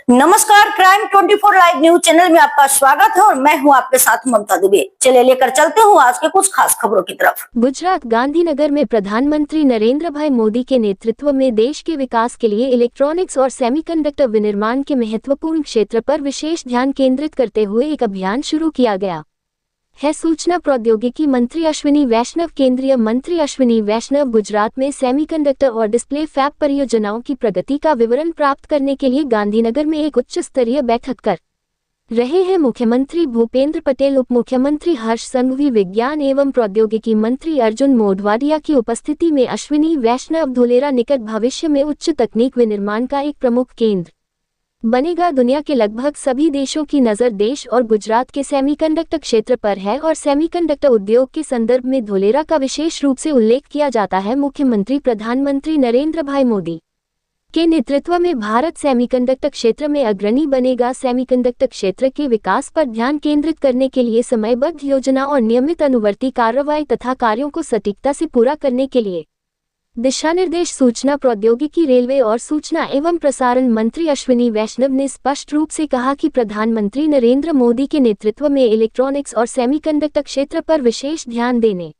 नमस्कार, crime 24 live news channel में आपका स्वागत है और मैं हूं आपके साथ ममता दुबे। चलिए लेकर चलते हूं आज के कुछ खास खबरों की तरफ। गुजरात गांधीनगर में प्रधानमंत्री नरेंद्र भाई मोदी के नेतृत्व में देश के विकास के लिए इलेक्ट्रॉनिक्स और सेमीकंडक्टर विनिर्माण के महत्वपूर्ण क्षेत्र पर विशेष ध्यान केंद्रित करते हुए एक अभियान शुरू किया गया है। सूचना प्रौद्योगिकी मंत्री अश्विनी वैष्णव केंद्रीय मंत्री अश्विनी वैष्णव गुजरात में सेमीकंडक्टर और डिस्प्ले फैब परियोजनाओं की प्रगति का विवरण प्राप्त करने के लिए गांधीनगर में एक उच्च स्तरीय बैठक कर रहे हैं। मुख्यमंत्री भूपेंद्र पटेल, उप मुख्यमंत्री हर्ष संघवी, विज्ञान एवं प्रौद्योगिकी मंत्री अर्जुन मोढवाडिया की उपस्थिति में अश्विनी वैष्णव धुलेरा निकट भविष्य में उच्च तकनीक विनिर्माण का एक प्रमुख केंद्र बनेगा। दुनिया के लगभग सभी देशों की नज़र देश और गुजरात के सेमीकंडक्टर क्षेत्र पर है और सेमीकंडक्टर उद्योग के संदर्भ में धुलेरा का विशेष रूप से उल्लेख किया जाता है। मुख्यमंत्री प्रधानमंत्री नरेंद्र भाई मोदी के नेतृत्व में भारत सेमीकंडक्टर क्षेत्र में अग्रणी बनेगा। सेमीकंडक्टर क्षेत्र के विकास पर ध्यान केंद्रित करने के लिए समयबद्ध योजना और नियमित अनुवर्ती कार्रवाई तथा कार्यों को सटीकता से पूरा करने के लिए दिशानिर्देश सूचना प्रौद्योगिकी, रेलवे और सूचना एवं प्रसारण मंत्री अश्विनी वैष्णव ने स्पष्ट रूप से कहा कि प्रधानमंत्री नरेंद्र मोदी के नेतृत्व में इलेक्ट्रॉनिक्स और सेमीकंडक्टर क्षेत्र पर विशेष ध्यान देने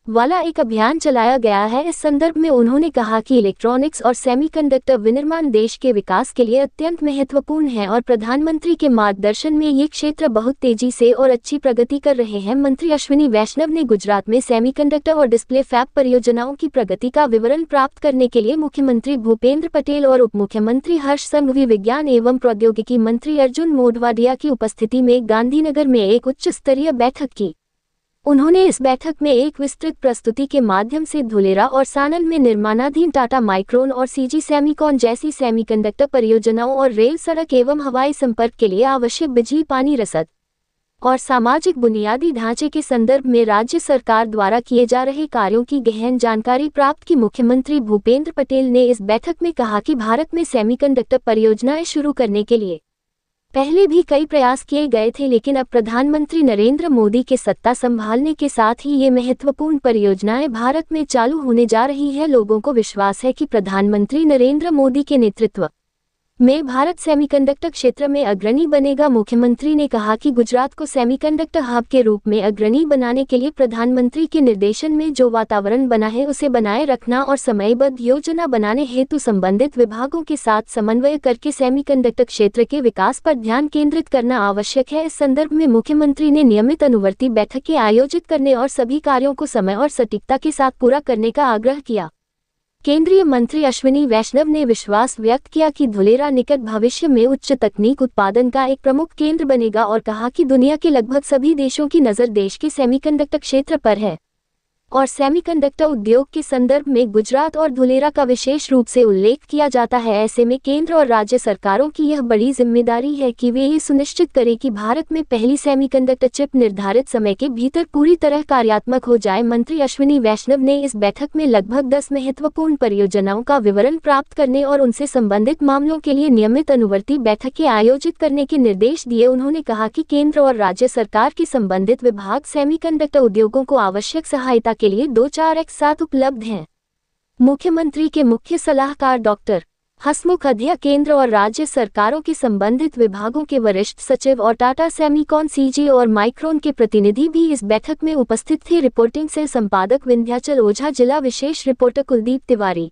वाला एक अभियान चलाया गया है। इस संदर्भ में उन्होंने कहा कि इलेक्ट्रॉनिक्स और सेमीकंडक्टर विनिर्माण देश के विकास के लिए अत्यंत महत्वपूर्ण है और प्रधानमंत्री के मार्गदर्शन में ये क्षेत्र बहुत तेजी से और अच्छी प्रगति कर रहे हैं। मंत्री अश्विनी वैष्णव ने गुजरात में सेमीकंडक्टर और डिस्प्ले फैब परियोजनाओं की प्रगति का विवरण प्राप्त करने के लिए मुख्यमंत्री भूपेंद्र पटेल और उप मुख्यमंत्री हर्ष संघवी, विज्ञान एवं प्रौद्योगिकी मंत्री अर्जुन मोढवाडिया की उपस्थिति में गांधीनगर में एक उच्च स्तरीय बैठक की। उन्होंने इस बैठक में एक विस्तृत प्रस्तुति के माध्यम से धुलेरा और सानन में निर्माणाधीन टाटा माइक्रोन और सीजी सेमीकॉन जैसी सेमीकंडक्टर परियोजनाओं और रेल, सड़क एवं हवाई संपर्क के लिए आवश्यक बिजली, पानी, रसद और सामाजिक बुनियादी ढांचे के संदर्भ में राज्य सरकार द्वारा किए जा रहे कार्यों की गहन जानकारी प्राप्त की। मुख्यमंत्री भूपेंद्र पटेल ने इस बैठक में कहा कि भारत में सेमीकंडक्टर परियोजनाएं शुरू करने के लिए पहले भी कई प्रयास किए गए थे, लेकिन अब प्रधानमंत्री नरेंद्र मोदी के सत्ता संभालने के साथ ही ये महत्वपूर्ण परियोजनाएं भारत में चालू होने जा रही है। लोगों को विश्वास है कि प्रधानमंत्री नरेंद्र मोदी के नेतृत्व में भारत सेमीकंडक्टर क्षेत्र में अग्रणी बनेगा। मुख्यमंत्री ने कहा कि गुजरात को सेमीकंडक्टर हब के रूप में अग्रणी बनाने के लिए प्रधानमंत्री के निर्देशन में जो वातावरण बना है उसे बनाए रखना और समयबद्ध योजना बनाने हेतु संबंधित विभागों के साथ समन्वय करके सेमीकंडक्टर क्षेत्र के विकास पर ध्यान केंद्रित करना आवश्यक है। इस संदर्भ में मुख्यमंत्री ने नियमित अनुवर्ती बैठकें आयोजित करने और सभी कार्यों को समय और सटीकता के साथ पूरा करने का आग्रह किया। केंद्रीय मंत्री अश्विनी वैष्णव ने विश्वास व्यक्त किया कि धुलेरा निकट भविष्य में उच्च तकनीक उत्पादन का एक प्रमुख केंद्र बनेगा और कहा कि दुनिया के लगभग सभी देशों की नज़र देश के सेमीकंडक्टर क्षेत्र पर है और सेमीकंडक्टर उद्योग के संदर्भ में गुजरात और धुलेरा का विशेष रूप से उल्लेख किया जाता है। ऐसे में केंद्र और राज्य सरकारों की यह बड़ी जिम्मेदारी है कि वे ये सुनिश्चित करें कि भारत में पहली सेमीकंडक्टर चिप निर्धारित समय के भीतर पूरी तरह कार्यात्मक हो जाए। मंत्री अश्विनी वैष्णव ने इस बैठक में लगभग 10 महत्वपूर्ण परियोजनाओं का विवरण प्राप्त करने और उनसे संबंधित मामलों के लिए नियमित अनुवर्ती बैठकें आयोजित करने के निर्देश दिए। उन्होंने कहा कि केंद्र और राज्य सरकार के संबंधित विभाग सेमीकंडक्टर उद्योगों को आवश्यक सहायता के लिए 2-4 उपलब्ध हैं। मुख्यमंत्री के मुख्य सलाहकार डॉक्टर हसमुख अध्यक्ष, केंद्र और राज्य सरकारों के संबंधित विभागों के वरिष्ठ सचिव और टाटा सेमीकॉन, सीजी और माइक्रोन के प्रतिनिधि भी इस बैठक में उपस्थित थे। रिपोर्टिंग से संपादक विंध्याचल ओझा, जिला विशेष रिपोर्टर कुलदीप तिवारी।